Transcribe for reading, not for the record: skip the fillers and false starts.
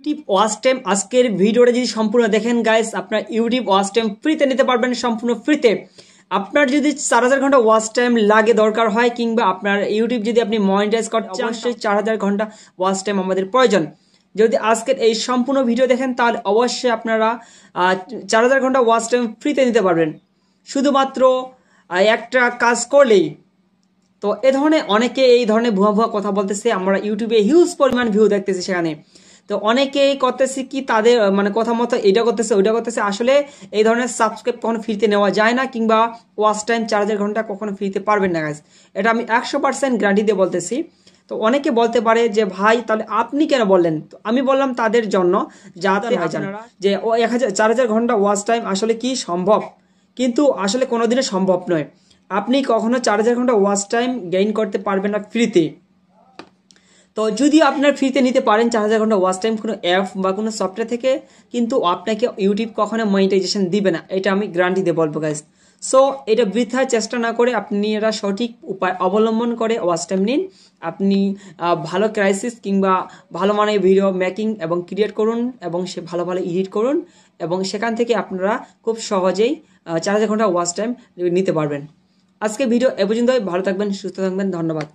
YouTube watch time আজকের ভিডিওটা যদি সম্পূর্ণ দেখেন গাইস, আপনার ইউটিউব ওয়াচ টাইম ফ্রিতে নিতে পারবেন, সম্পূর্ণ ফ্রিতে। আপনার যদি 4000 ঘন্টা ওয়াচ টাইম লাগে দরকার হয়, কিংবা আপনার ইউটিউব যদি আপনি মনিটাইজ করতে চান, অবশ্যই 4000 ঘন্টা ওয়াচ টাইম আমাদের প্রয়োজন। যদি আজকের এই সম্পূর্ণ ভিডিও দেখেন তাহলে অবশ্যই আপনারা 4000 ঘন্টা ওয়াচ টাইম ফ্রিতে নিতে পারবেন, শুধুমাত্র একটা কাজ করলেই। তো এ ধরনের অনেকে এই ধরনের ভুয়া ভুয়া কথা বলতেছে, আমরা ইউটিউবে হিউজ পরিমাণ ভিউ দেখতেছি সেখানে। তো অনেকেই করতেছে কি, তাদের মানে কথা মতো এটা করতেছে ওইটা করতেছে। আসলে এই ধরনের সাবস্ক্রাইব কখনো ফ্রিতে নেওয়া যায় না, কিংবা ওয়াচ টাইম 4000 ঘন্টা কখনো ফ্রিতে পারবেন না গাইস। এটা আমি 100% গ্যারান্টি দিয়ে বলতেছি। তো অনেকে বলতে পারে যে ভাই তাহলে আপনি কেন বললেন, তো আমি বললাম তাদের জন্য, যাতে আপনারা যে 4000 ঘন্টা ওয়াচ টাইম আসলে কি সম্ভব, কিন্তু আসলে কোনোদিনও সম্ভব নয়। আপনি কখনো 4000 ঘন্টা ওয়াচ টাইম গেইন করতে পারবেন না ফ্রিতে। তো যদি আপনার ফ্রিতে নিতে পারেন 4000 ঘন্টা ওয়াচ টাইম কোনো অ্যাপ বা কোনো সফটওয়্যার থেকে, কিন্তু আপনাকে ইউটিউব কখনো মনিটাইজেশন দিবে না, এটা আমি গ্যারান্টি দিয়ে বলবো গাইস। সো এটা বৃথা চেষ্টা না করে আপনি এরা সঠিক উপায় অবলম্বন করে ওয়াচ টাইম নিন। আপনি ভালো ক্রাইসিস কিংবা ভালো মানের ভিডিও মেকিং এবং ক্রিয়েট করুন, এবং সে ভালো ভালো এডিট করুন, এবং সেখান থেকে আপনারা খুব সহজেই 4000 ঘন্টা ওয়াচ টাইম নিতে পারবেন। আজকে ভিডিও এ পর্যন্তই। ভালো থাকবেন, সুস্থ থাকবেন, ধন্যবাদ।